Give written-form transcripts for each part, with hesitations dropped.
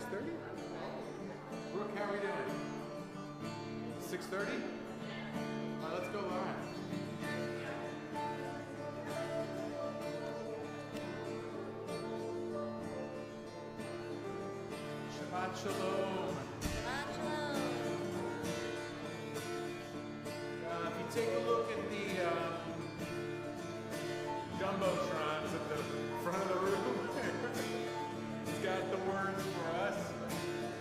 6:30? Brooke, how are we doing? 6:30? All right, let's go live. Shabbat shalom. Shabbat shalom. If you take a look at the jumbotrons at the front of the room, it's got the words for us.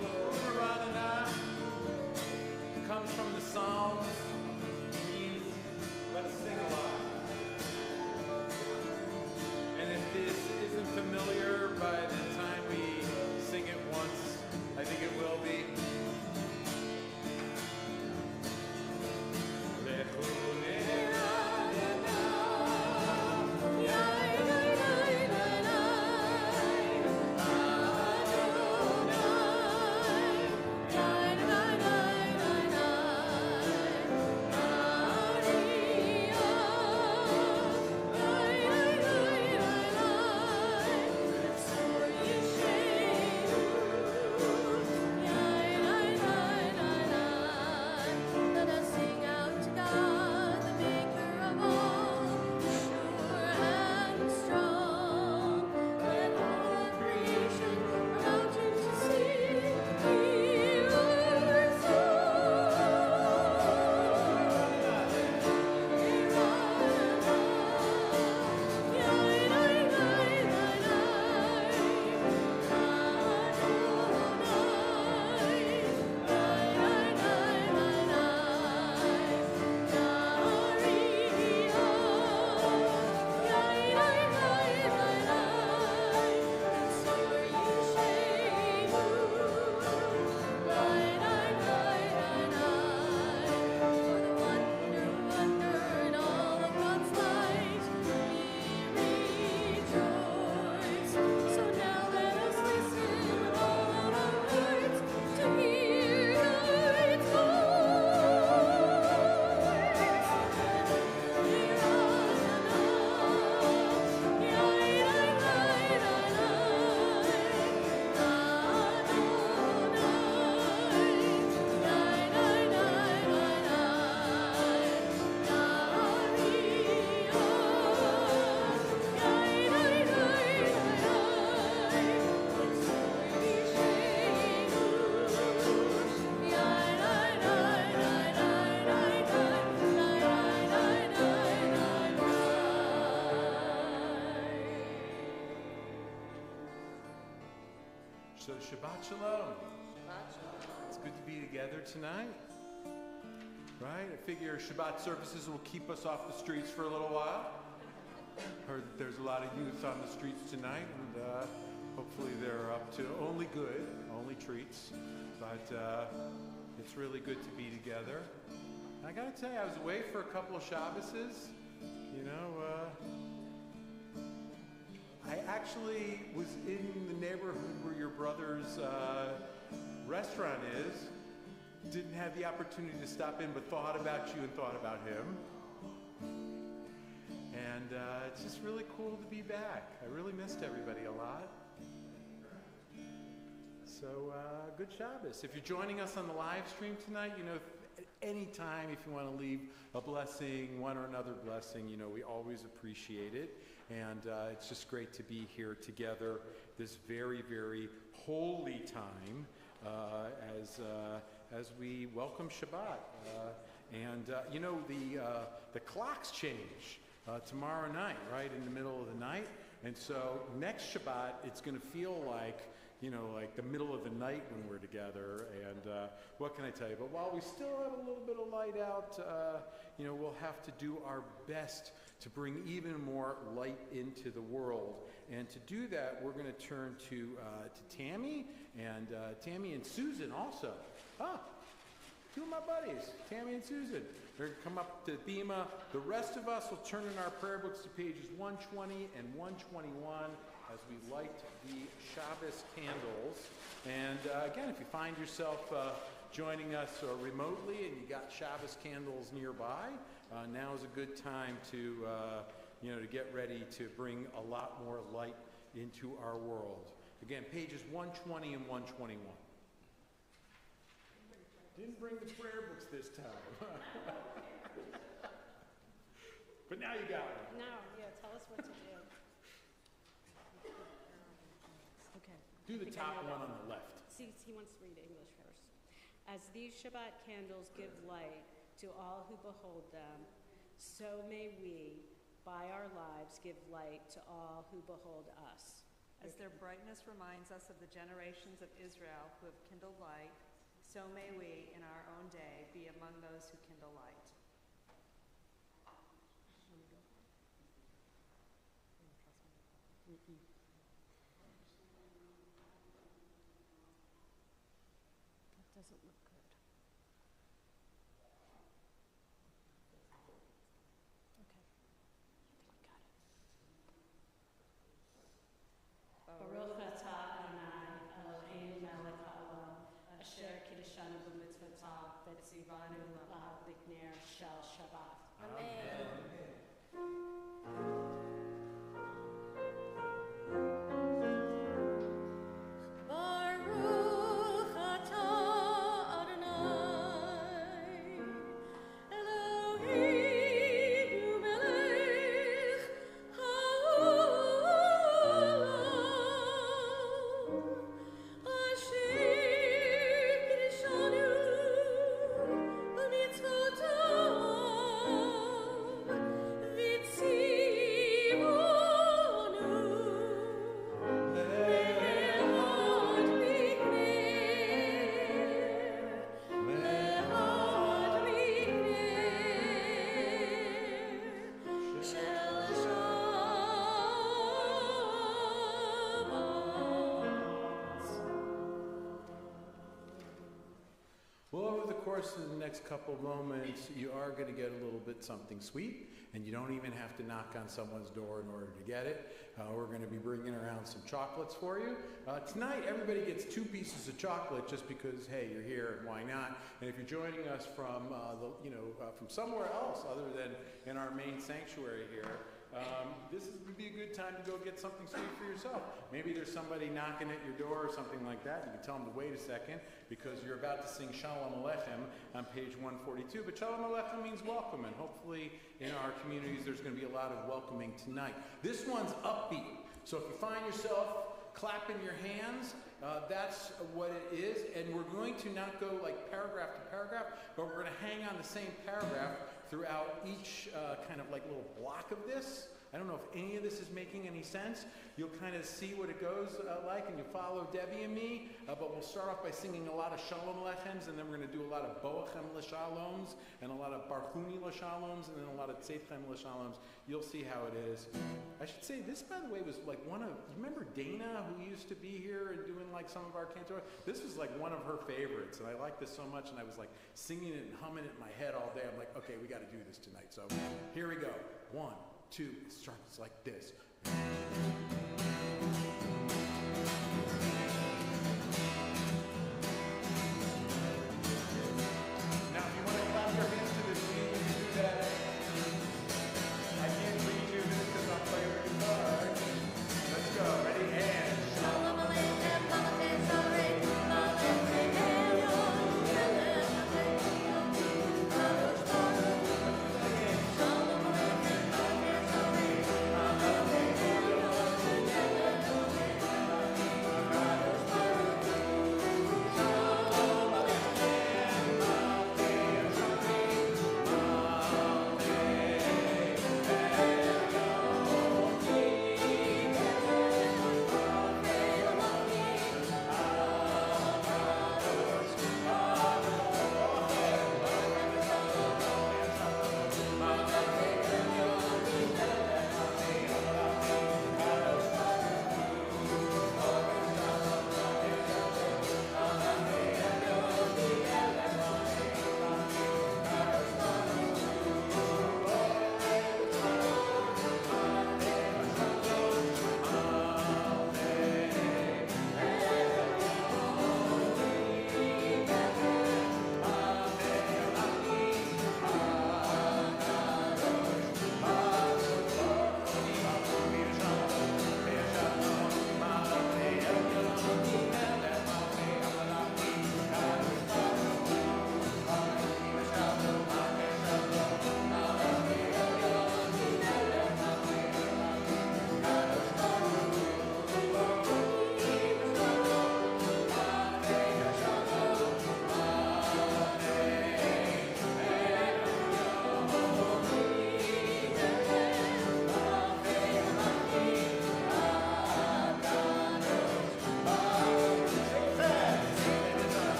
Umaranana comes from the Psalms, means let's sing a lot. And if this isn't familiar by the time we sing it once, I think it will be. So Shabbat shalom. It's good to be together tonight. Right? I figure Shabbat services will keep us off the streets for a little while. Heard that there's a lot of youth on the streets tonight, and hopefully they're up to only good, only treats. But it's really good to be together. And I got to tell you, I was away for a couple of Shabbases. You know, I actually was in the neighborhood where your brother's restaurant is. Didn't have the opportunity to stop in, but thought about you and thought about him. And it's just really cool to be back. I really missed everybody a lot. So good Shabbos. If you're joining us on the live stream tonight, you know, at any time if you want to leave a blessing, one or another blessing, you know, we always appreciate it. And it's just great to be here together this very, very holy time as we welcome Shabbat. You know, the clocks change tomorrow night, right, in the middle of the night. And so next Shabbat, it's going to feel like, you know, like the middle of the night when we're together. And what can I tell you? But while we still have a little bit of light out, you know, we'll have to do our best to bring even more light into the world. And to do that, we're going to turn to Tammy and Susan also. Two of my buddies, Tammy and Susan. They're going to come up to Bima. The rest of us will turn in our prayer books to pages 120 and 121 as we light the Shabbos candles. And again, if you find yourself joining us remotely and you got Shabbos candles nearby, now is a good time to, to get ready to bring a lot more light into our world. Again, pages 120 and 121. Didn't bring the prayer books this time. But now you got it. Now, yeah, tell us what to do. Okay. Do the top one on the left. See, he wants to read English first. As these Shabbat candles give light to all who behold them, so may we, by our lives, give light to all who behold us. As their brightness reminds us of the generations of Israel who have kindled light, so may we, in our own day, be among those who kindle light. That doesn't look good. Okay. I think we got it. Baruch atah Adonai Eloheinu melech haolam asher kiddushanu b'mitzvotav v'tzivanu l'ahadlik ner shel Shabbat. Amen. In the next couple of moments, you are going to get a little bit something sweet, and you don't even have to knock on someone's door in order to get it. We're going to be bringing around some chocolates for you. Tonight, everybody gets 2 pieces of chocolate just because, hey, you're here, and why not? And if you're joining us from, from somewhere else other than in our main sanctuary here, this would be a good time to go get something sweet for yourself. Maybe there's somebody knocking at your door or something like that. You can tell them to wait a second because you're about to sing Shalom Aleichem on page 142. But Shalom Aleichem means welcome, and hopefully in our communities there's going to be a lot of welcoming tonight. This one's upbeat, so if you find yourself clapping your hands, that's what it is. And we're going to not go like paragraph to paragraph, but we're going to hang on the same paragraph throughout each kind of like little block of this. I don't know if any of this is making any sense. You'll kind of see what it goes like, and you follow Debbie and me. But we'll start off by singing a lot of Shalom Alechems, and then we're going to do a lot of Boachem L'Shaloms, and a lot of Barchuni L'Shaloms, and then a lot of Tzeitchem L'Shaloms. You'll see how it is. I should say, this, by the way, was like one of, you remember Dana, who used to be here and doing like some of our cantor? This was like one of her favorites, and I liked this so much, and I was like singing it and humming it in my head all day. I'm like, okay, we got to do this tonight. So here we go. 1, 2, it starts like this. Now, if you want to clap your hands to this, you can do that. I can't really do this because I'm playing the guitar. Let's go. Ready? And Shalom Aleichem, Malachim Zarei, Malachim Elyon, Melech HaTeichim, Baruch Baruch. Shalom Aleichem, Malachim Zarei, Malachim Elyon.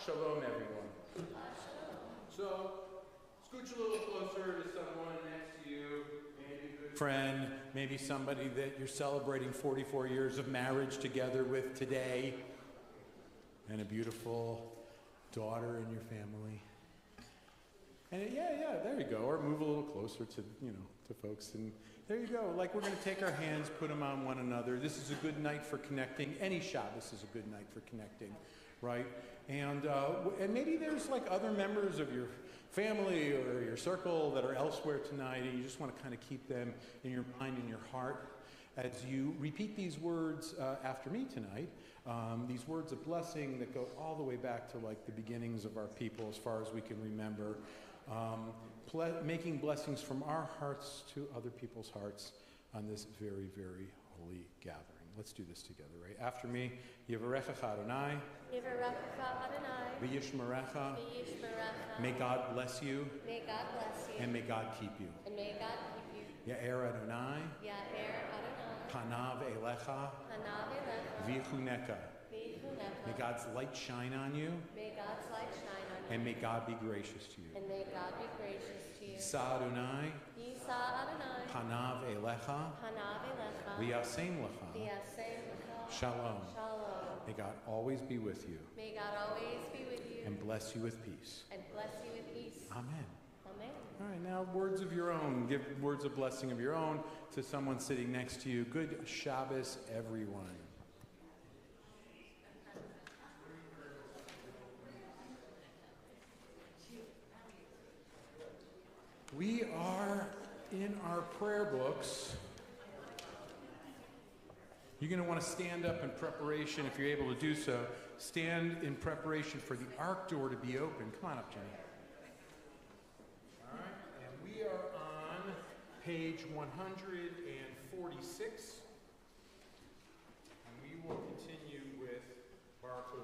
Shalom, everyone. So, scooch a little closer to someone next to you, maybe a good friend, maybe somebody that you're celebrating 44 years of marriage together with today, and a beautiful daughter in your family. And yeah, there you go. Or move a little closer to, to folks. And there you go. Like, we're going to take our hands, put them on one another. This is a good night for connecting. Any Shabbos is a good night for connecting, right? And maybe there's like other members of your family or your circle that are elsewhere tonight, and you just want to kind of keep them in your mind and your heart as you repeat these words after me tonight. These words of blessing that go all the way back to like the beginnings of our people as far as we can remember. Making blessings from our hearts to other people's hearts on this very, very holy gathering. Let's do this together, right? After me, Yivarechecha Adonai, V'yishmerecha, may God bless you, and may God keep you. Ya'er Adonai, Panav Elecha, V'yichuneka. May God's light shine on you, and may God be gracious to you. Yisa Adonai, Panav Elecha, V'yasem Lecha. Shalom. May God always be with you. And bless you with peace. Amen. All right, now words of your own. Give words of blessing of your own to someone sitting next to you. Good Shabbos, everyone. We are in our prayer books. You're going to want to stand up in preparation, if you're able to do so. Stand in preparation for the ark door to be open. Come on up, Jenny. All right, and we are on page 146. And we will continue with Baruch Hu.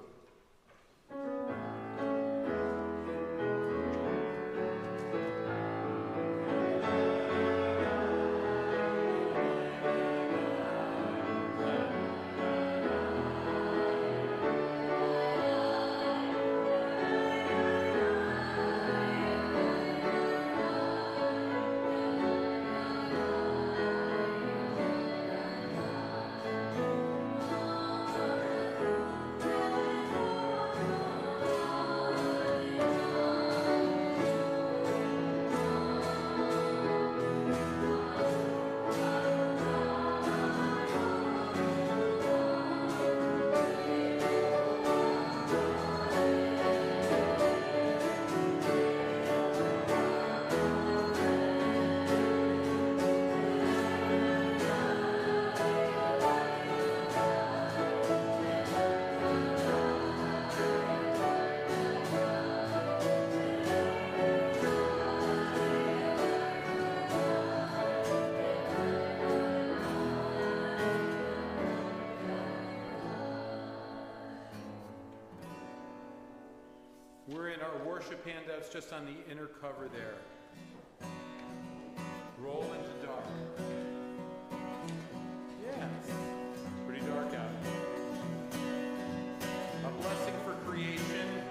We're in our worship handouts just on the inner cover there. Roll into dark. Yeah, pretty dark out. A blessing for creation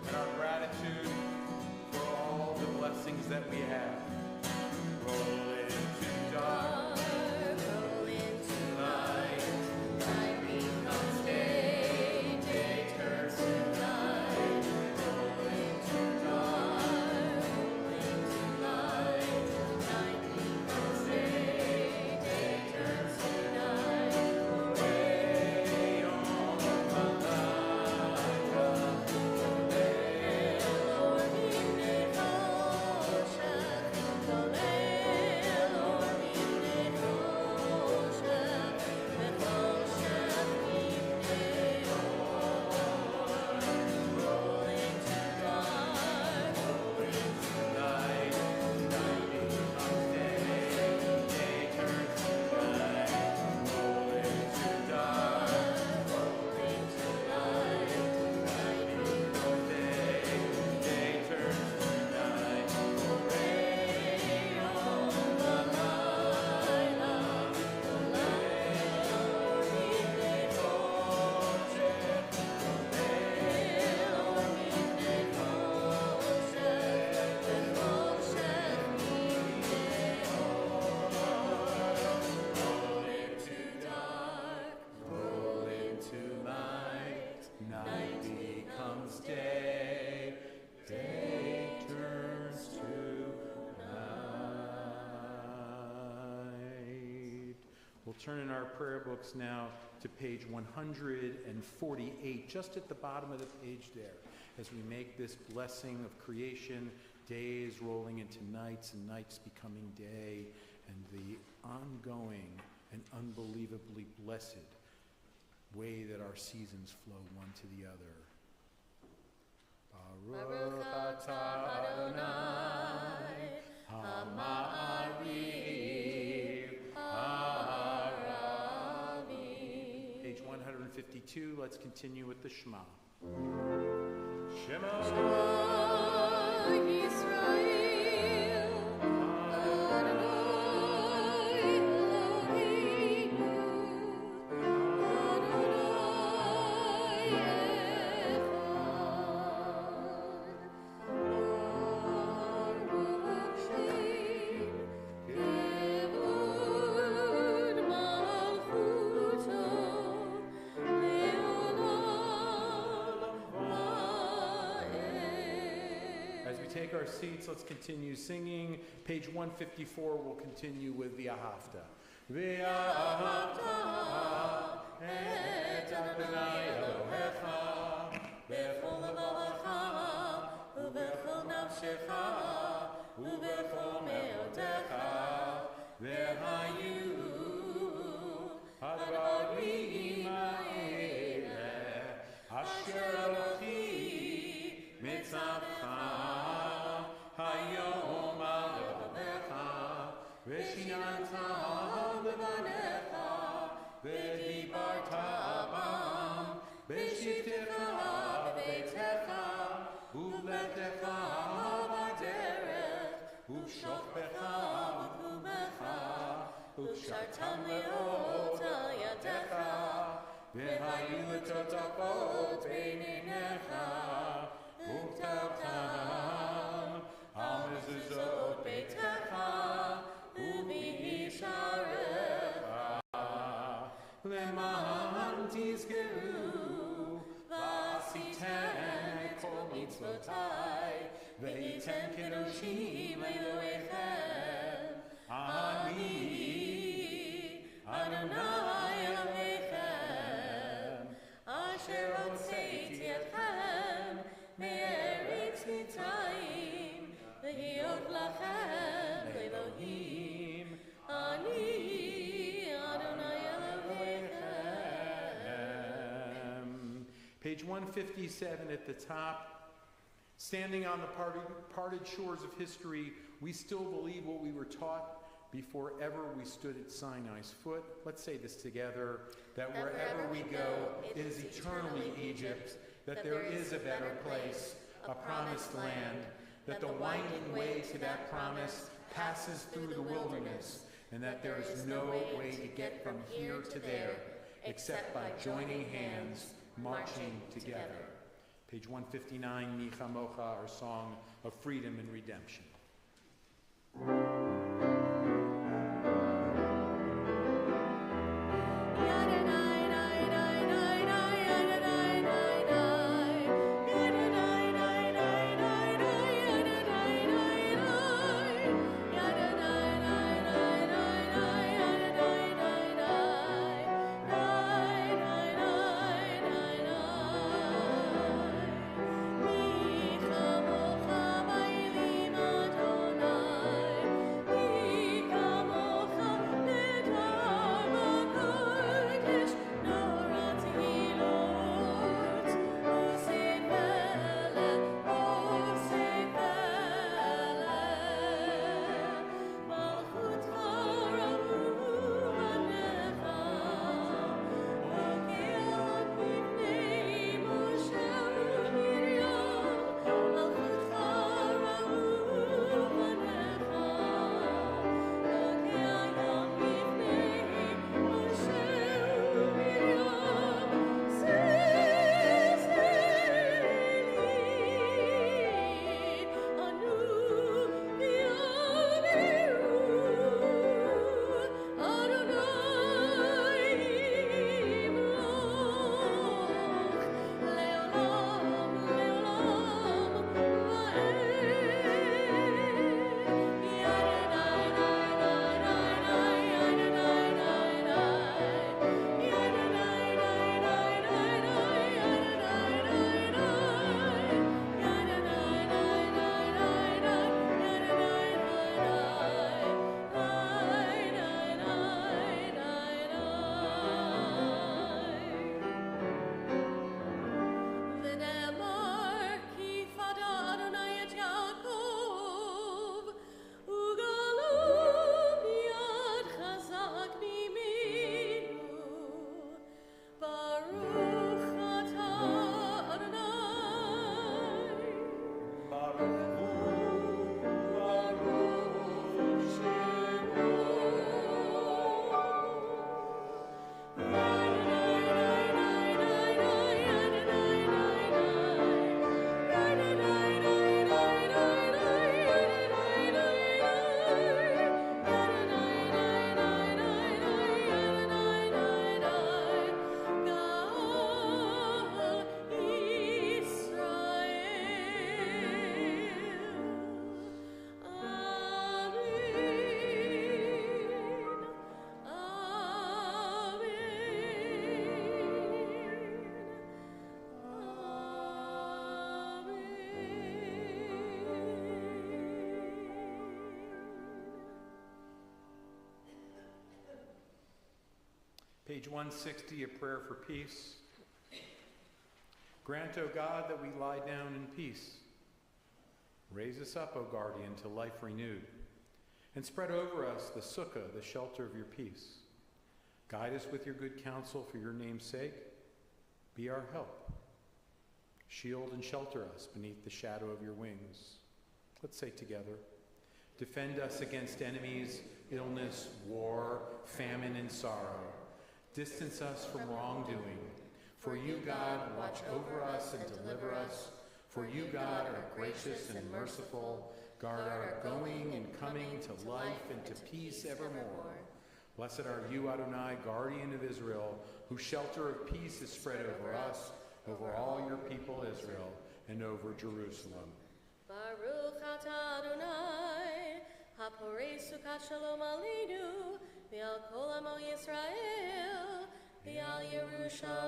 and our gratitude for all the blessings that we have. Roll into dark. Shalom. turn in our prayer books now to page 148, just at the bottom of the page there, as we make this blessing of creation, days rolling into nights and nights becoming day, and the ongoing and unbelievably blessed way that our seasons flow one to the other. Baruch atah Adonai Ha'ma'ariv ha'arabim. Page 152, let's continue with the Shema. Shema Yisrael, Adonai Eloheinu, Adonai Echad, Baruch Shem, Kevod Malchuto, Leolam Va'ed. As we take our seats, let's continue singing. Page 154, we'll continue with V'ahavta. V'ahavta et Adonai Elohecha b'chol levavecha u'b'chol nafshecha u'b'chol me'otecha v'hayu hadvarim ha'eleh asher Elohi mitzavcha hayom al levavecha v'shinanta levanecha v'dibarta bam v'shivtecha b'beitecha u'vletecha b'derech u'shokbecha b'chumecha u'shartam leot al yadecha v'hayu l'totafot b'einecha u'tavtam al mezuzot beitecha u'v'hisharecha למען תזכרו ועשיתם כל מצוותיי והייתם קדושים לאלוהיכם אני אדוני אלוהיכם אשר הוצאתי אתכם מארץ מצרים להיות לכם אלוהים אני אדוני Page 157 at the top. Standing on the parted shores of history, we still believe what we were taught before ever we stood at Sinai's foot. Let's say this together, that wherever we go, it is eternally Egypt, that there is a better place, a promised land, that the winding way to that promise passes through the wilderness, and that there is no way to get from here to there, except by joining hands, marching together. Page 159, Mi Chamocha, our song of freedom and redemption. Mi chamocha ba'elim Page 160, A Prayer for Peace. Grant, O God, that we lie down in peace. Raise us up, O guardian, to life renewed, and spread over us the sukkah, the shelter of your peace. Guide us with your good counsel for your name's sake. Be our help. Shield and shelter us beneath the shadow of your wings. Let's say together, defend us against enemies, illness, war, famine, and sorrow. Distance us from wrongdoing. For you, God, watch over us and deliver us. For you, God, are gracious and merciful. Guard our going and coming to life and to peace evermore. Blessed are you, Adonai, guardian of Israel, whose shelter of peace is spread over us, over all your people Israel, and over Jerusalem. Baruch atah Adonai, haporei sukkot shalom aleinu, v'al kol amo Yisrael, v'al Yerushalayim.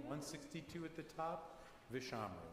162 at the top, Vishamru.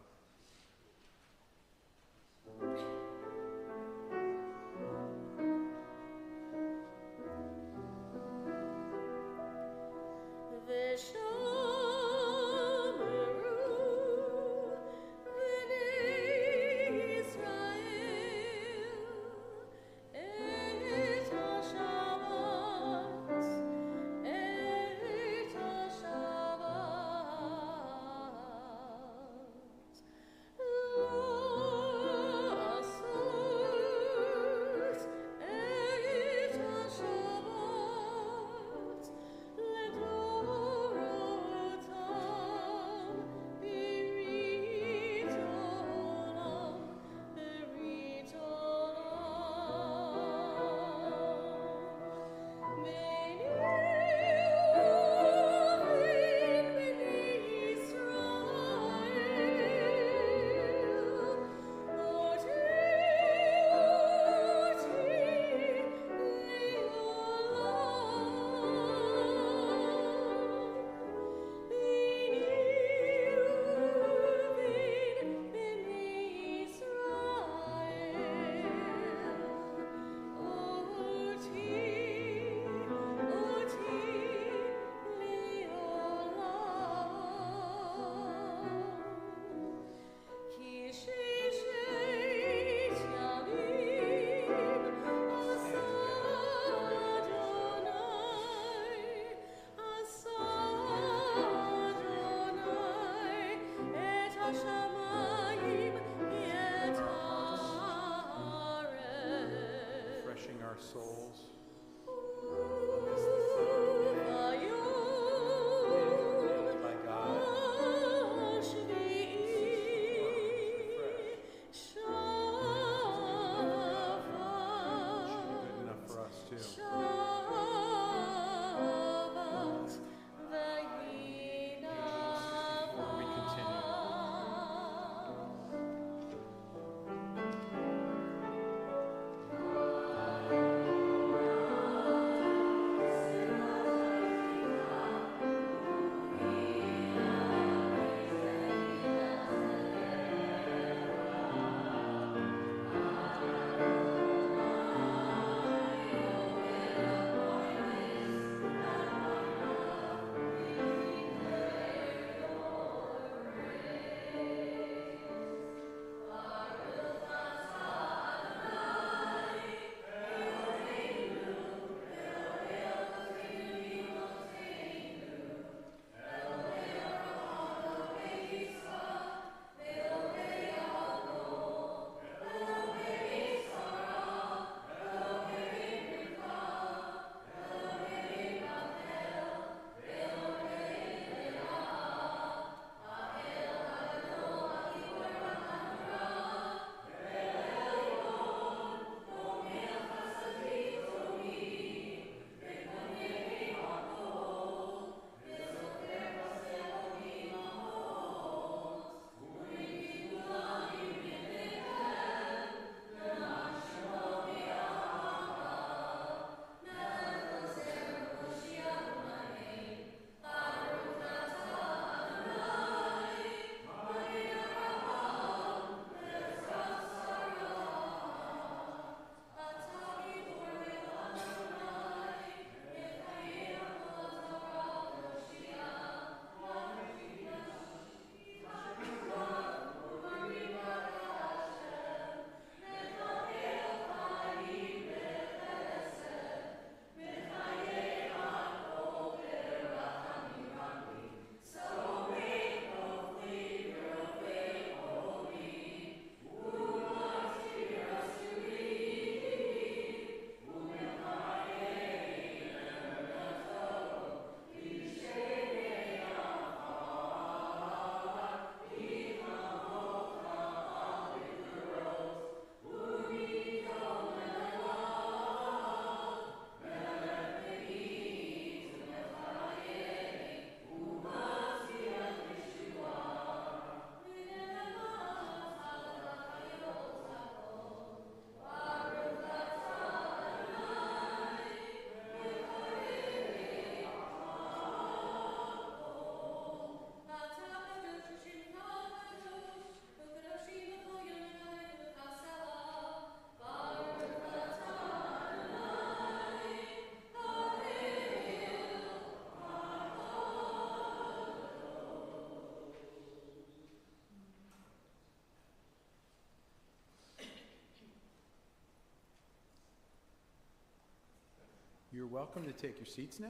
You're welcome to take your seats now.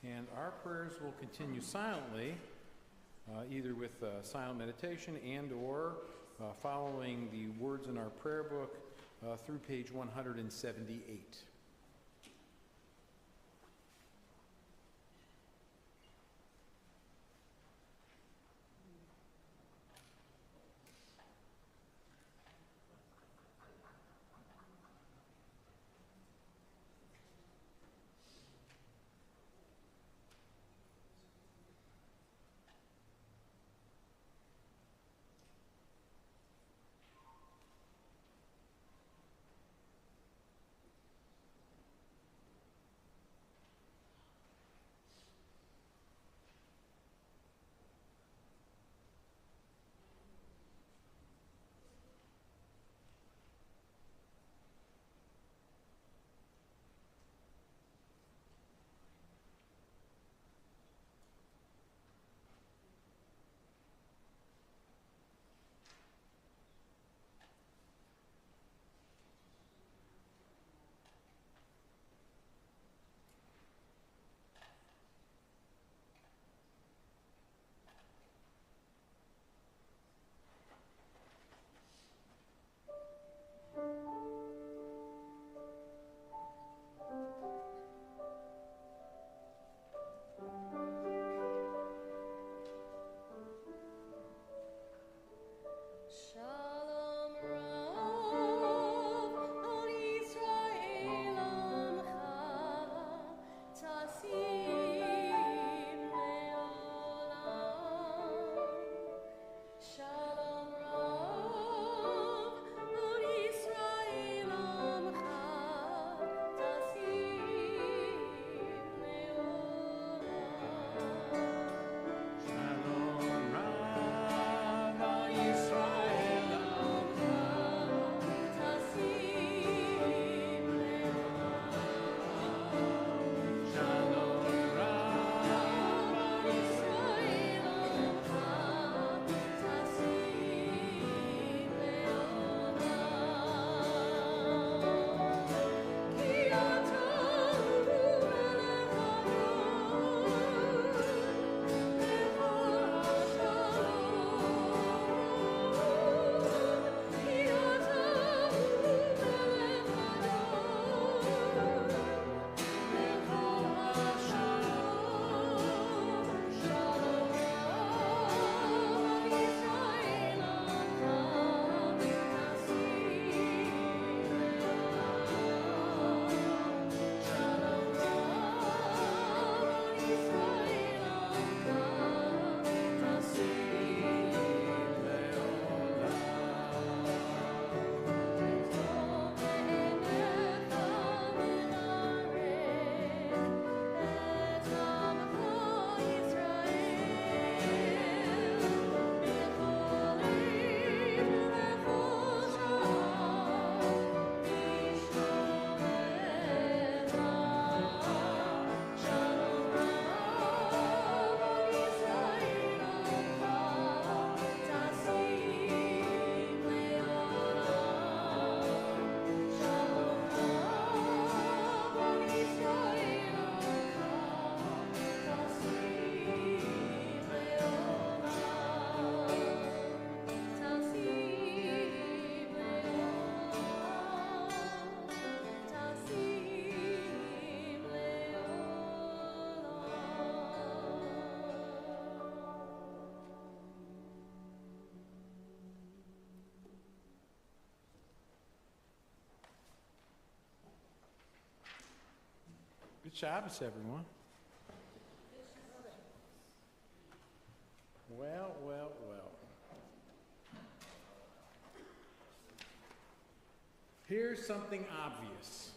And our prayers will continue silently, either with silent meditation and or following the words in our prayer book through page 178. Good Shabbos, everyone. Well, well, well. Here's something obvious.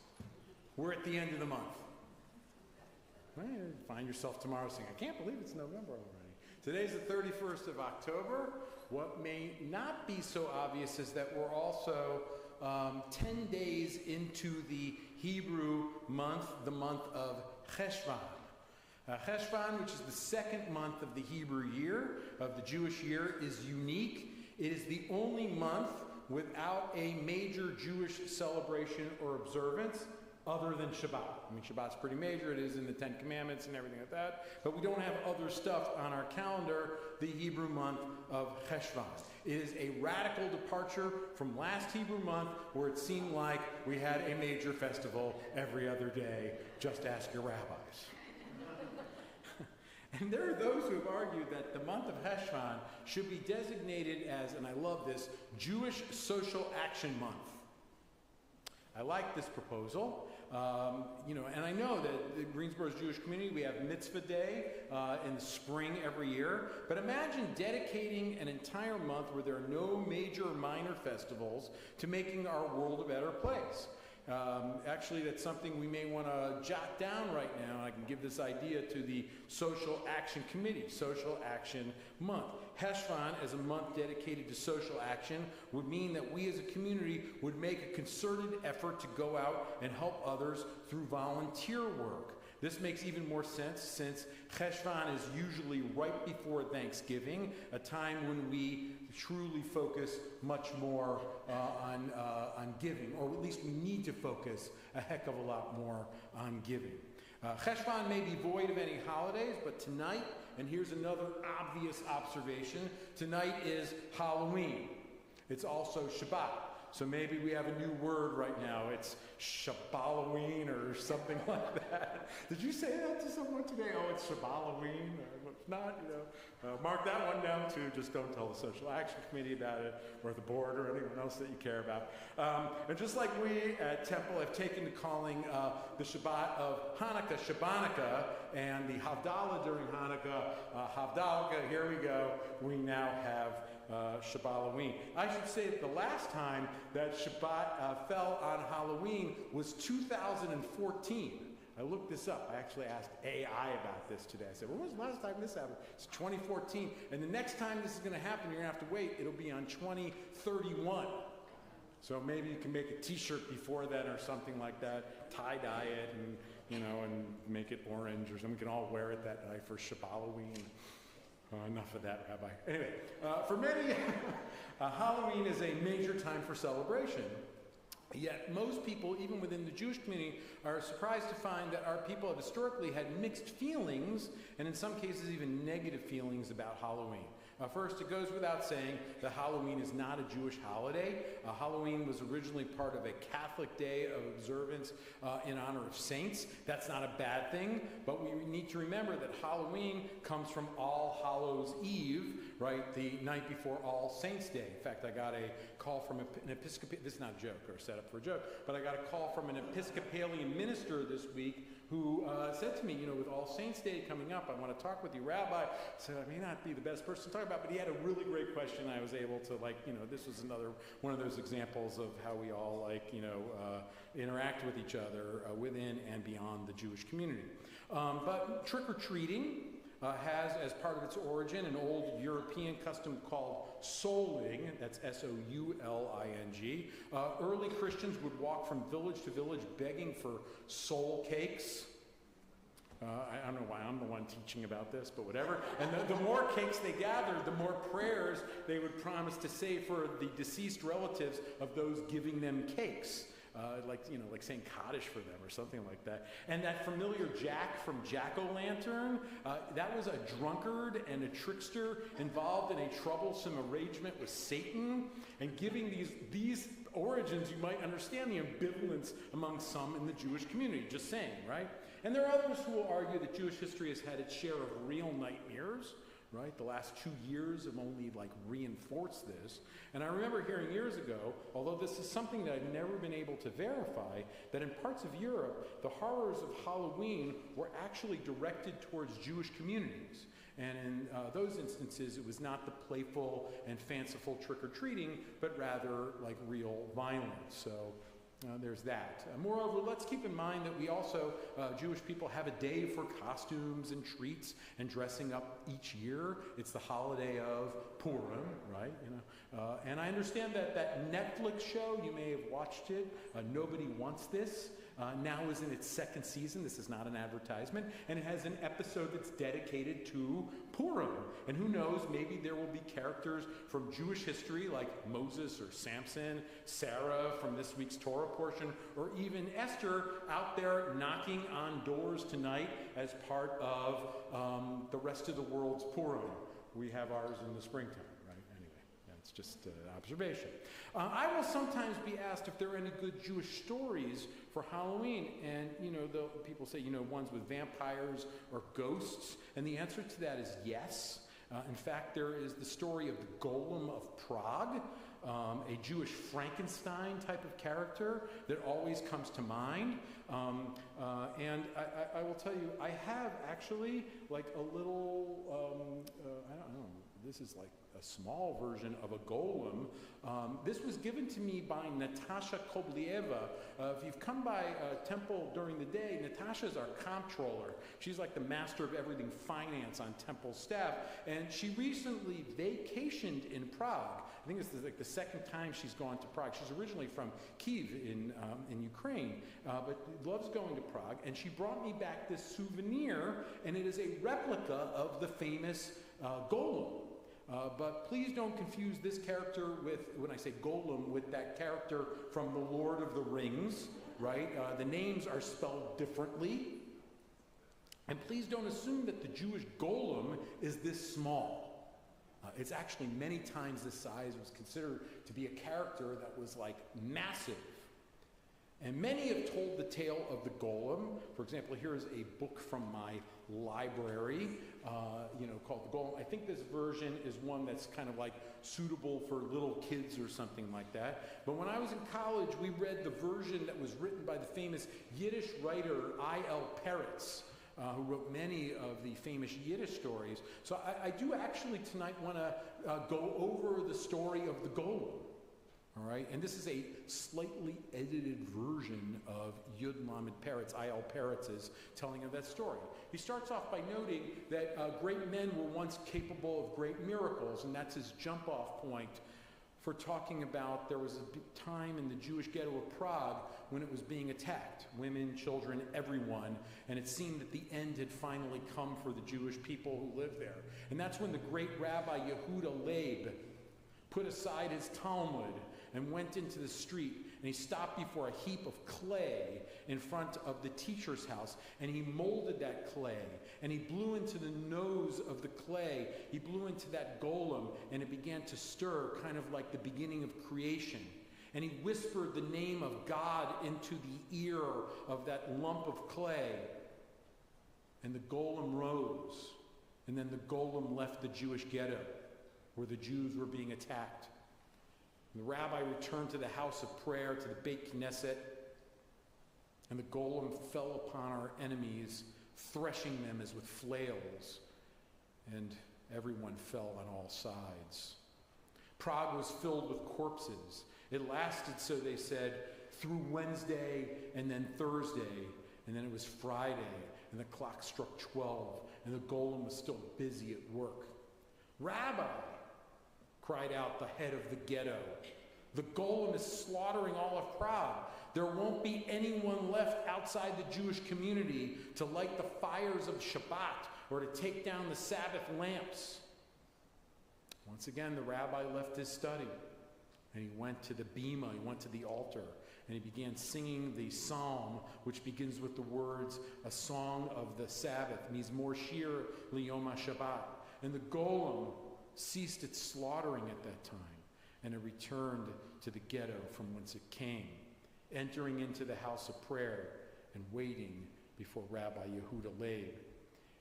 We're at the end of the month. Well, you find yourself tomorrow saying, I can't believe it's November already. Today's the 31st of October. What may not be so obvious is that we're also 10 days into the Hebrew month, the month of Cheshvan. Cheshvan, which is the second month of the Hebrew year, of the Jewish year, is unique. It is the only month without a major Jewish celebration or observance. other than Shabbat. I mean, Shabbat's pretty major. It is in the Ten Commandments and everything like that. But we don't have other stuff on our calendar, the Hebrew month of Cheshvan. It is a radical departure from last Hebrew month where it seemed like we had a major festival every other day. Just ask your rabbis. And there are those who have argued that the month of Cheshvan should be designated as, and I love this, Jewish Social Action Month. I like this proposal. And I know that the Greensboro's Jewish community, we have Mitzvah Day in the spring every year. But imagine dedicating an entire month where there are no major or minor festivals to making our world a better place. Actually, that's something we may want to jot down right now. I can give this idea to the Social Action Committee, Social Action Month. Cheshvan, as a month dedicated to social action, would mean that we as a community would make a concerted effort to go out and help others through volunteer work. This makes even more sense since Cheshvan is usually right before Thanksgiving, a time when we truly focus much more on giving, or at least we need to focus a heck of a lot more on giving. Cheshvan may be void of any holidays, but tonight, and here's another obvious observation, tonight is Halloween. It's also Shabbat. So maybe we have a new word right now. It's Shabbaloween or something like that. Did you say that to someone today? Oh, it's Shabbaloween? Or if not, mark that one down too. Just don't tell the Social Action Committee about it, or the board, or anyone else that you care about. And just like we at Temple have taken to calling the Shabbat of Hanukkah, Shabbanika, and the Havdalah during Hanukkah, Havdalah, here we go, we now have Shabbaloween. I should say that the last time that Shabbat fell on Halloween was 2014. I looked this up. I actually asked AI about this today. I said, when was the last time this happened? It's 2014. And the next time this is going to happen, you're going to have to wait. It'll be on 2031. So maybe you can make a t-shirt before then or something like that, tie-dye it and, and make it orange or something. We can all wear it that night for Shabbaloween. Enough of that, Rabbi. Anyway, for many, Halloween is a major time for celebration. Yet most people, even within the Jewish community, are surprised to find that our people have historically had mixed feelings, and in some cases even negative feelings about Halloween. First, it goes without saying that Halloween is not a Jewish holiday. Halloween was originally part of a Catholic day of observance in honor of saints. That's not a bad thing, but we need to remember that Halloween comes from All Hallows Eve, right, the night before All Saints Day. In fact, I got a call from an Episcopalian, this is not a joke or set up for a joke, but I got a call from an Episcopalian minister this week who said to me, with All Saints Day coming up, I want to talk with you, Rabbi. So I may not be the best person to talk about, but he had a really great question. I was able to, this was another one of those examples of how we all, interact with each other within and beyond the Jewish community. But trick-or-treating has, as part of its origin, an old European custom called souling. That's S-O-U-L-I-N-G. Early Christians would walk from village to village begging for soul cakes. I don't know why I'm the one teaching about this, but whatever. And the more cakes they gathered, the more prayers they would promise to say for the deceased relatives of those giving them cakes. Like saying Kaddish for them or something like that. And that familiar Jack from Jack-O-Lantern, that was a drunkard and a trickster involved in a troublesome arrangement with Satan. And giving these origins, you might understand the ambivalence among some in the Jewish community. Just saying, right? And there are others who will argue that Jewish history has had its share of real nightmares. Right? The last 2 years have only reinforced this. And I remember hearing years ago, although this is something that I've never been able to verify, that in parts of Europe, the horrors of Halloween were actually directed towards Jewish communities. And in those instances, it was not the playful and fanciful trick-or-treating, but rather real violence. So there's that. Moreover, let's keep in mind that we also, Jewish people, have a day for costumes and treats and dressing up each year. It's the holiday of Purim, right? And I understand that Netflix show, you may have watched it, Nobody Wants This. now is in its second season. This is not an advertisement. And it has an episode that's dedicated to Purim. And who knows, maybe there will be characters from Jewish history like Moses or Samson, Sarah from this week's Torah portion, or even Esther out there knocking on doors tonight as part of the rest of the world's Purim. We have ours in the springtime. It's just an observation. I will sometimes be asked if there are any good Jewish stories for Halloween. And, people say, ones with vampires or ghosts. And the answer to that is yes. In fact, there is the story of the Golem of Prague, a Jewish Frankenstein type of character that always comes to mind. And I will tell you, I have actually like a little, I don't know, this is like a small version of a golem. This was given to me by Natasha Koblieva. If you've come by a temple during the day, Natasha's our comptroller. She's like the master of everything finance on temple staff. And she recently vacationed in Prague. I think this is like the second time she's gone to Prague. She's originally from Kyiv in Ukraine, but loves going to Prague. And she brought me back this souvenir, and it is a replica of the famous golem. But please don't confuse this character with, when I say golem, with that character from The Lord of the Rings, right? The names are spelled differently. And please don't assume that the Jewish golem is this small. It's actually many times this size. It was considered to be a character that was like massive. And many have told the tale of the golem. For example, here is a book from my library, called The Golem. I think this version is one that's kind of like suitable for little kids or something like that. But when I was in college, we read the version that was written by the famous Yiddish writer I.L. Peretz, who wrote many of the famous Yiddish stories. So I do actually tonight want to go over the story of the golem. All right, and this is a slightly edited version of Yud Lamed Peretz, I.L. Peretz's telling of that story. He starts off by noting that great men were once capable of great miracles, and that's his jump-off point for talking about there was a time in the Jewish ghetto of Prague when it was being attacked, women, children, everyone, and it seemed that the end had finally come for the Jewish people who lived there. And that's when the great Rabbi Yehuda Leib put aside his Talmud and went into the street, and he stopped before a heap of clay in front of the teacher's house, and he molded that clay, and he blew into the nose of the clay, he blew into that golem, and it began to stir, kind of like the beginning of creation. And he whispered the name of God into the ear of that lump of clay, and the golem rose, and then the golem left the Jewish ghetto, where the Jews were being attacked. And the rabbi returned to the house of prayer, to the Beit Knesset, and the golem fell upon our enemies, threshing them as with flails, and everyone fell on all sides. Prague was filled with corpses. It lasted, so they said, through Wednesday and then Thursday, and then it was Friday, and the clock struck 12, and the golem was still busy at work. Rabbi, cried out the head of the ghetto, the golem is slaughtering all of Prague. There won't be anyone left outside the Jewish community to light the fires of Shabbat or to take down the Sabbath lamps. Once again, the rabbi left his study and he went to the bima, he went to the altar, and he began singing the psalm, which begins with the words, a song of the Sabbath, Mizmor Shir Liyom HaShabbat. And the golem ceased its slaughtering at that time, and it returned to the ghetto from whence it came, entering into the house of prayer and waiting before Rabbi Yehuda Leib.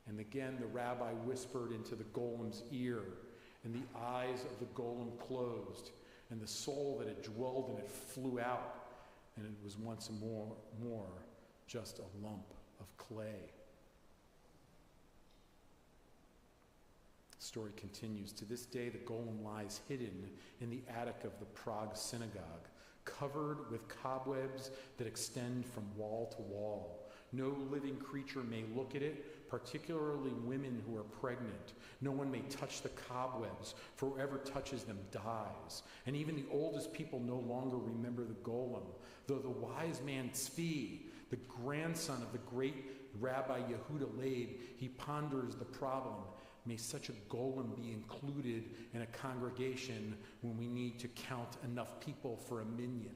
And again the rabbi whispered into the golem's ear, and the eyes of the golem closed, and the soul that had dwelled in it flew out, and it was once more just a lump of clay. The story continues. To this day, the golem lies hidden in the attic of the Prague synagogue, covered with cobwebs that extend from wall to wall. No living creature may look at it, particularly women who are pregnant. No one may touch the cobwebs, for whoever touches them dies. And even the oldest people no longer remember the golem, though the wise man Tzvi, the grandson of the great Rabbi Yehuda Leib, he ponders the problem. May such a golem be included in a congregation when we need to count enough people for a minyan.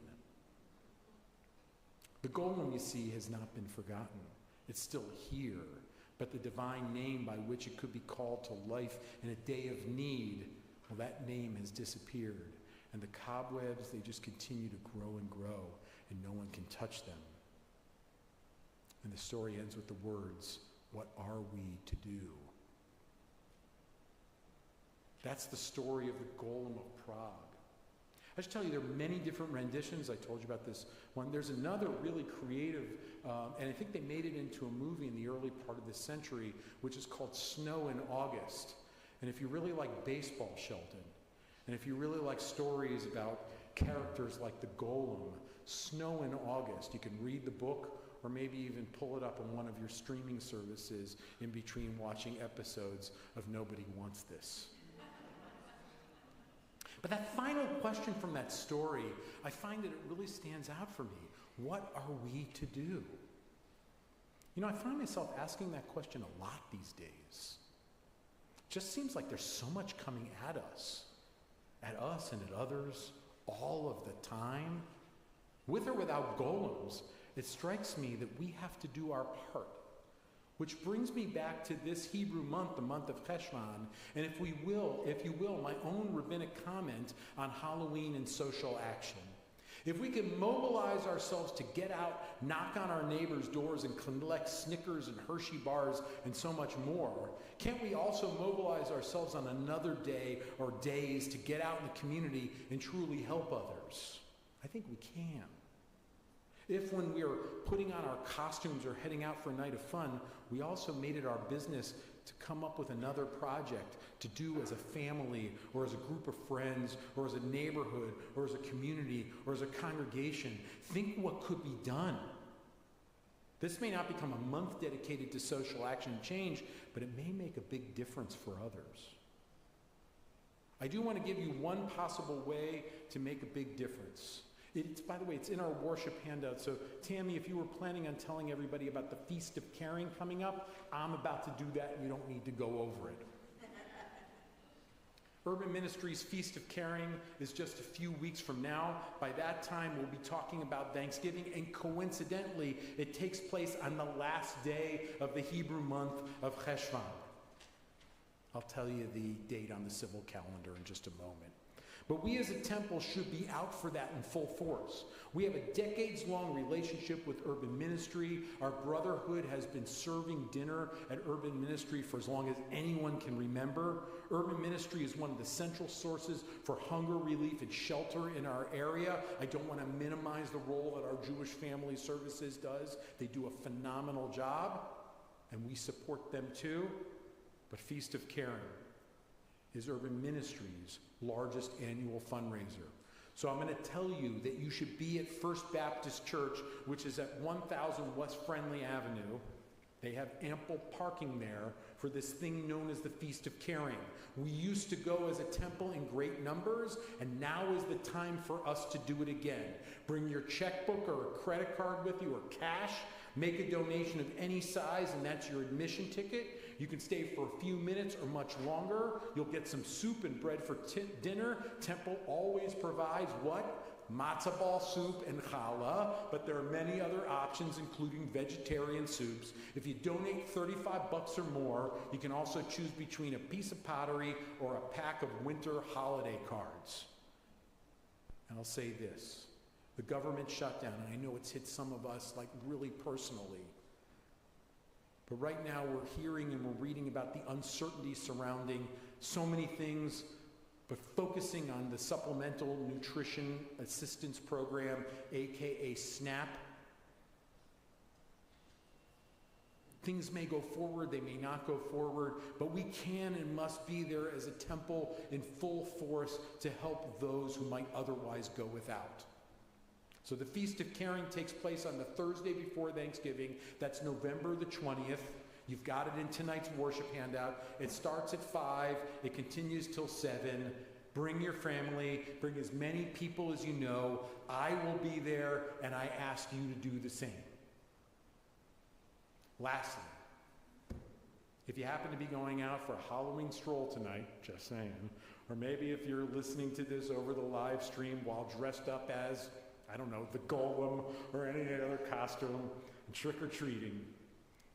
The golem, you see, has not been forgotten. It's still here, but the divine name by which it could be called to life in a day of need, well, that name has disappeared. And the cobwebs, they just continue to grow and grow, and no one can touch them. And the story ends with the words, "What are we to do?" That's the story of the Golem of Prague. I should tell you, there are many different renditions. I told you about this one. There's another really creative, and I think they made it into a movie in the early part of this century, which is called Snow in August. And if you really like baseball, Sheldon, and if you really like stories about characters like the Golem, Snow in August, you can read the book or maybe even pull it up on one of your streaming services in between watching episodes of Nobody Wants This. But that final question from that story, I find that it really stands out for me. What are we to do? You know, I find myself asking that question a lot these days. It just seems like there's so much coming at us and at others, all of the time. With or without golems, it strikes me that we have to do our part. Which brings me back to this Hebrew month, the month of Cheshvan, and if you will, my own rabbinic comment on Halloween and social action. If we can mobilize ourselves to get out, knock on our neighbors' doors, and collect Snickers and Hershey bars and so much more, can't we also mobilize ourselves on another day or days to get out in the community and truly help others? I think we can. If when we are putting on our costumes or heading out for a night of fun, we also made it our business to come up with another project to do as a family or as a group of friends or as a neighborhood or as a community or as a congregation, think what could be done. This may not become a month dedicated to social action and change, but it may make a big difference for others. I do want to give you one possible way to make a big difference. By the way, it's in our worship handout. So, Tammy, if you were planning on telling everybody about the Feast of Caring coming up, I'm about to do that and you don't need to go over it. Urban Ministries' Feast of Caring is just a few weeks from now. By that time, we'll be talking about Thanksgiving, and coincidentally, it takes place on the last day of the Hebrew month of Cheshvan. I'll tell you the date on the civil calendar in just a moment. But we as a temple should be out for that in full force. We have a decades-long relationship with Urban Ministry. Our brotherhood has been serving dinner at Urban Ministry for as long as anyone can remember. Urban Ministry is one of the central sources for hunger relief and shelter in our area. I don't want to minimize the role that our Jewish Family Services does. They do a phenomenal job, and we support them too. But Feast of Caring is Urban Ministries' largest annual fundraiser. So I'm going to tell you that you should be at First Baptist Church, which is at 1000 West Friendly Avenue. They have ample parking there for this thing known as the Feast of Caring. We used to go as a temple in great numbers, and now is the time for us to do it again. Bring your checkbook or a credit card with you or cash. Make a donation of any size, and that's your admission ticket. You can stay for a few minutes or much longer. You'll get some soup and bread for dinner. Temple always provides what? Matzah ball soup and challah, but there are many other options, including vegetarian soups. If you donate $35 or more, you can also choose between a piece of pottery or a pack of winter holiday cards. And I'll say this. The government shutdown, and I know it's hit some of us like really personally, but right now we're hearing and we're reading about the uncertainty surrounding so many things, but focusing on the Supplemental Nutrition Assistance Program, aka SNAP. Things may go forward, they may not go forward, but we can and must be there as a temple in full force to help those who might otherwise go without. So the Feast of Caring takes place on the Thursday before Thanksgiving. That's November the 20th. You've got it in tonight's worship handout. It starts at 5. It continues till 7. Bring your family. Bring as many people as you know. I will be there, and I ask you to do the same. Lastly, if you happen to be going out for a Halloween stroll tonight, just saying, or maybe if you're listening to this over the live stream while dressed up as, I don't know, the Golem or any other costume and trick-or-treating,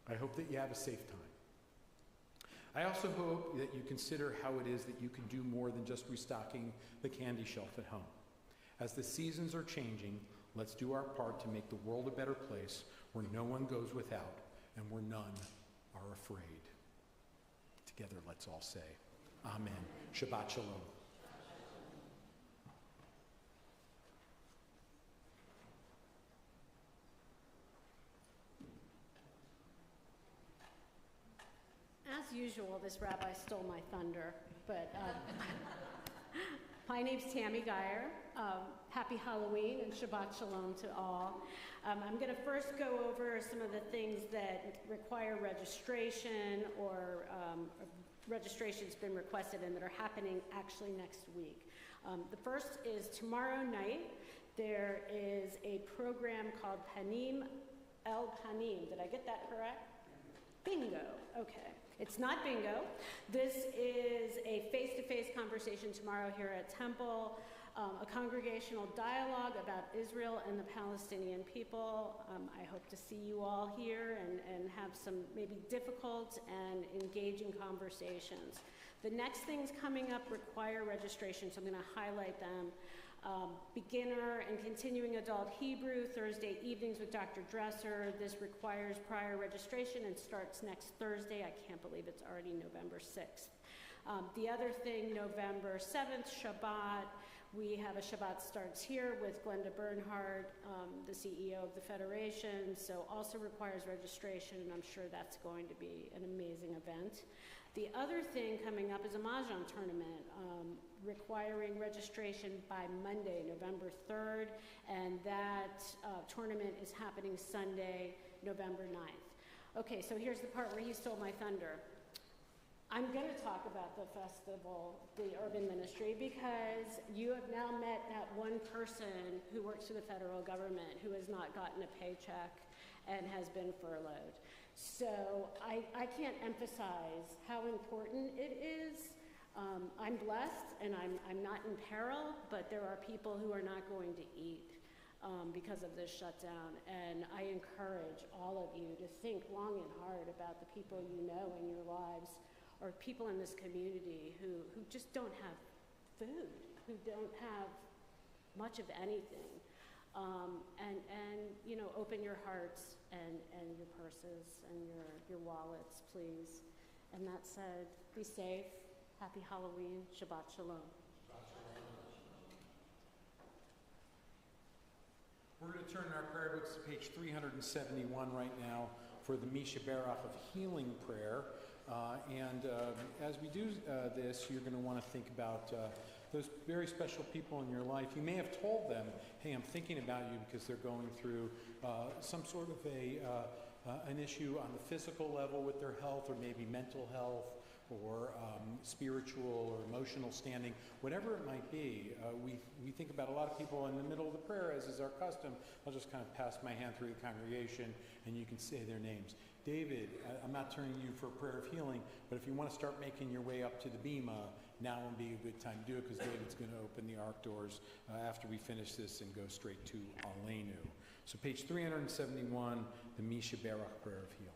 I hope that you have a safe time. I also hope that you consider how it is that you can do more than just restocking the candy shelf at home. As the seasons are changing, let's do our part to make the world a better place where no one goes without and where none are afraid. Together, let's all say, Amen. Shabbat Shalom. As usual, this rabbi stole my thunder, but my name's Tammy Geyer. Happy Halloween and Shabbat Shalom to all. I'm going to first go over some of the things that require registration or registration's been requested and that are happening actually next week. The first is tomorrow night. There is a program called Panim El Panim. Did I get that correct? Bingo. Okay. It's not bingo. This is a face-to-face conversation tomorrow here at Temple, a congregational dialogue about Israel and the Palestinian people. I hope to see you all here and have some maybe difficult and engaging conversations. The next things coming up require registration, so I'm going to highlight them. Beginner and continuing adult Hebrew, Thursday evenings with Dr. Dresser. This requires prior registration and starts next Thursday. I can't believe it's already November 6th. The other thing, November 7th, Shabbat. We have a Shabbat Starts Here with Glenda Bernhardt, the CEO of the Federation, so also requires registration, and I'm sure that's going to be an amazing event. The other thing coming up is a Mahjong tournament requiring registration by Monday, November 3rd, and that tournament is happening Sunday, November 9th. Okay, so here's the part where he stole my thunder. I'm going to talk about the festival, the urban ministry, because you have now met that one person who works for the federal government who has not gotten a paycheck and has been furloughed. So I can't emphasize how important it is. I'm blessed and I'm not in peril, but there are people who are not going to eat because of this shutdown. And I encourage all of you to think long and hard about the people you know in your lives or people in this community who just don't have food, who don't have much of anything. And you know, open your hearts and your purses and your wallets, please. And that said, be safe. Happy Halloween. Shabbat Shalom. We're going to turn our prayer books to page 371 right now for the Misha Berach of Healing Prayer. As we do this, you're going to want to think about those very special people in your life. You may have told them, hey, I'm thinking about you because they're going through some sort of an issue on the physical level with their health, or maybe mental health, or spiritual or emotional standing, whatever it might be. We think about a lot of people in the middle of the prayer, as is our custom. I'll just kind of pass my hand through the congregation and you can say their names. David, I'm not turning you for a prayer of healing, but if you want to start making your way up to the Bema, now would be a good time to do it, because David's going to open the ark doors after we finish this and go straight to Aleinu. So page 371, the Misha Berach Prayer of Healing.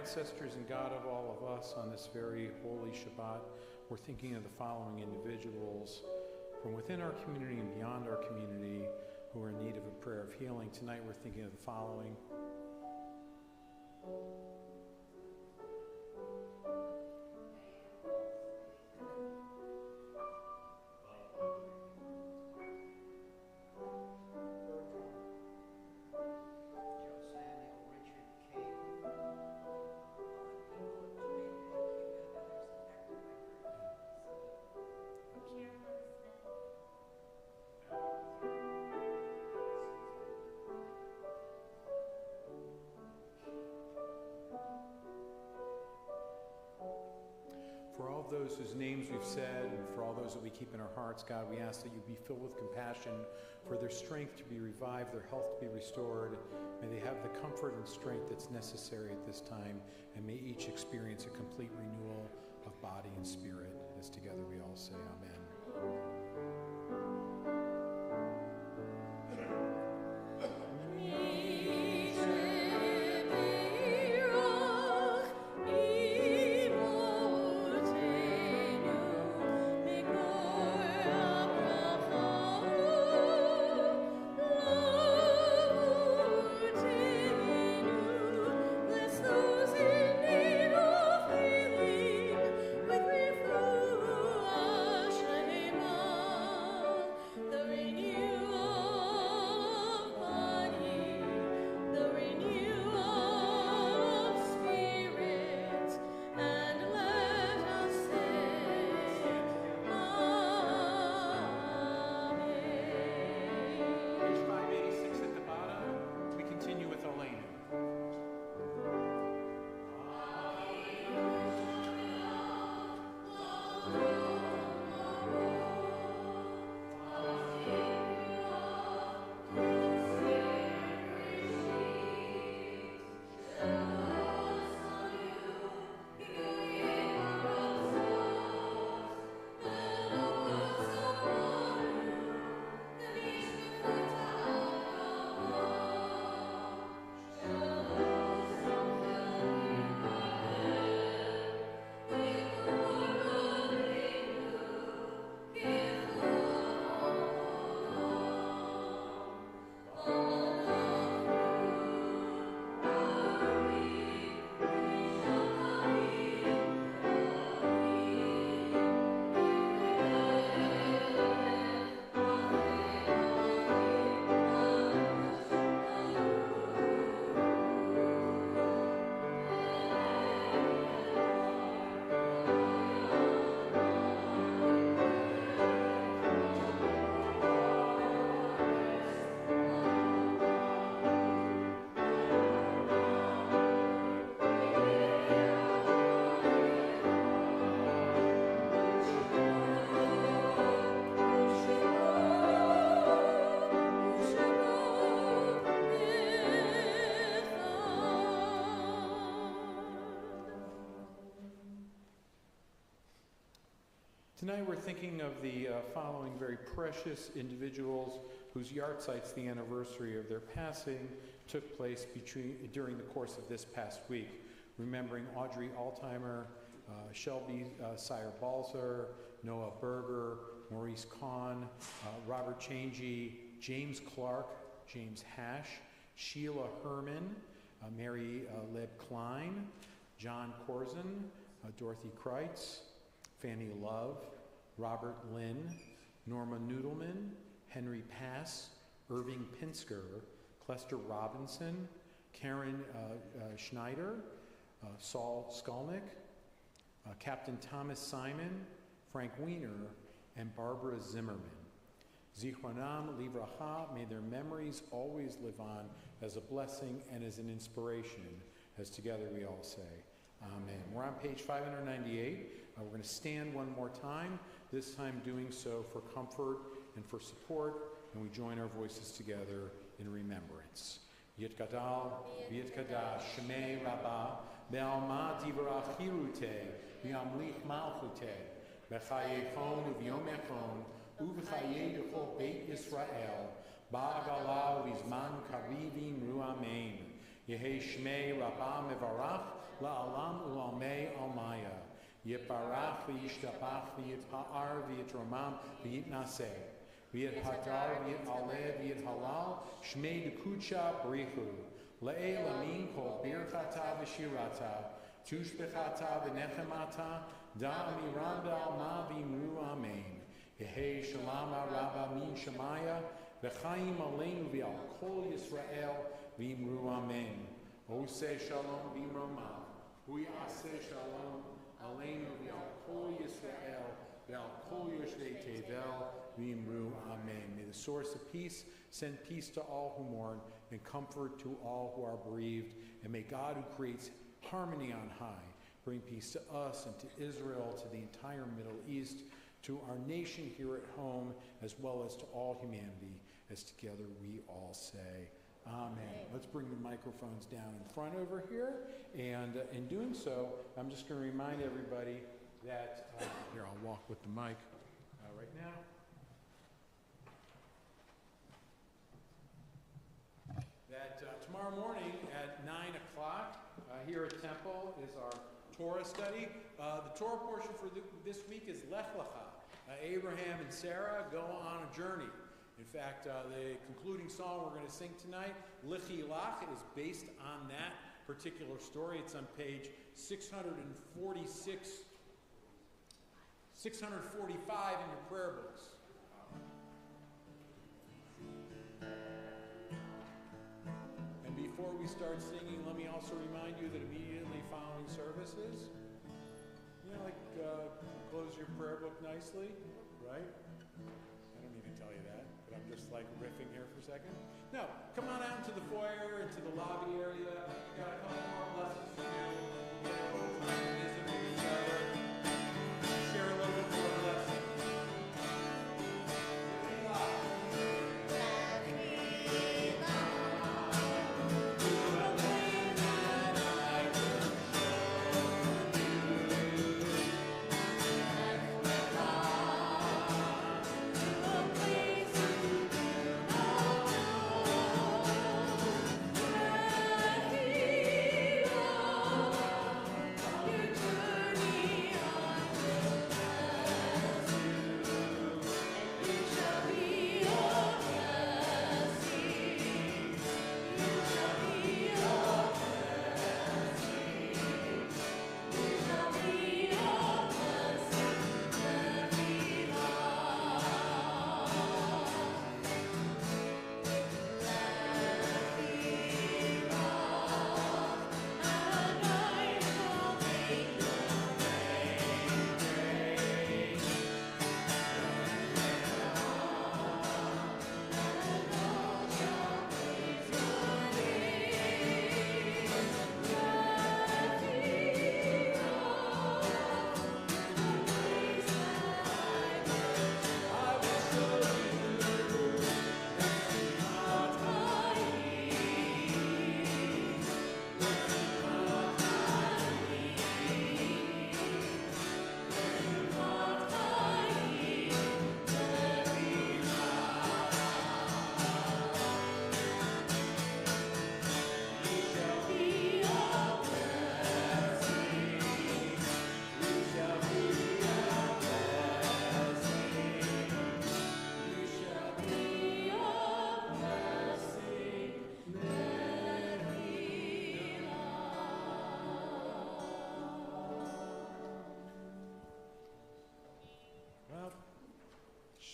Ancestors and God of all of us, on this very holy Shabbat, we're thinking of the following individuals from within our community and beyond our community who are in need of a prayer of healing. Tonight we're thinking of the following. For all those whose names we've said, and for all those that we keep in our hearts, God, we ask that you be filled with compassion, for their strength to be revived, their health to be restored. May they have the comfort and strength that's necessary at this time, and may each experience a complete renewal of body and spirit. As together we all say, Amen. Tonight we're thinking of the following very precious individuals whose yahrzeits, the anniversary of their passing, took place during the course of this past week. Remembering Audrey Altimer, Shelby Sire Balzer, Noah Berger, Maurice Kahn, Robert Changey, James Clark, James Hash, Sheila Herman, Mary Leb Klein, John Corzin, Dorothy Kreitz, Fanny Love, Robert Lynn, Norma Noodleman, Henry Pass, Irving Pinsker, Clester Robinson, Karen Schneider, Saul Skolnick, Captain Thomas Simon, Frank Weiner, and Barbara Zimmerman. Zichronam Livracha, may their memories always live on as a blessing and as an inspiration, as together we all say, Amen. We're on page 598. We're going to stand one more time, this time doing so for comfort and for support, and we join our voices together in remembrance. Yit Gadal, Yit Kadash, Shemei Rabbah, Be'alma Divrach Hirute, Be'amlich Malchute, Bechayechon Uv'yomechon, Uv'chaye Dechol Beit Yisrael, Ba'agala Vizman Karivin Ru'amein, Yehe Shmei Rabbah Mevarach, La'alam U'almei Almaya, Yiparach v'yishtabach v'yitpa'ar v'yitromam v'yitnaseh. V'yet hadar, v'yet alev, v'yet halal, shmei dekucha brichu. Le'e lamin kol birchata v'shirata, tushbechata v'nechemata, da amiranda ma v'imru amen. Yehi shalama rabba min shamaya, v'chaim aleinu v'al kol Yisrael, v'imru amen. Oseh shalom v'imromav, hui aseh shalom aleinu v'al kol Yisrael, v'al kol yoshvei tevel, v'imru amen. May the source of peace send peace to all who mourn and comfort to all who are bereaved. And may God, who creates harmony on high, bring peace to us and to Israel, to the entire Middle East, to our nation here at home, as well as to all humanity, as together we all say, Amen. Let's bring the microphones down in front over here. And in doing so, I'm just going to remind everybody that, here, I'll walk with the mic right now. That tomorrow morning at 9 o'clock here at Temple is our Torah study. The Torah portion for this week is Lech Lecha. Abraham and Sarah go on a journey. In fact, the concluding song we're going to sing tonight, Lichi Lach, is based on that particular story. It's on page 645 in your prayer books. And before we start singing, let me also remind you that immediately following services, close your prayer book nicely, right? I don't need to tell you that, but I'm just like riffing here for a second. No, come on out into the foyer, into the lobby area. We've got a couple more lessons to do. We'll get a little time to visit with each other. Share a little bit more lesson.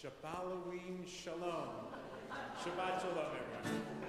Shabbat Shalom. Shabbat Shalom, everyone.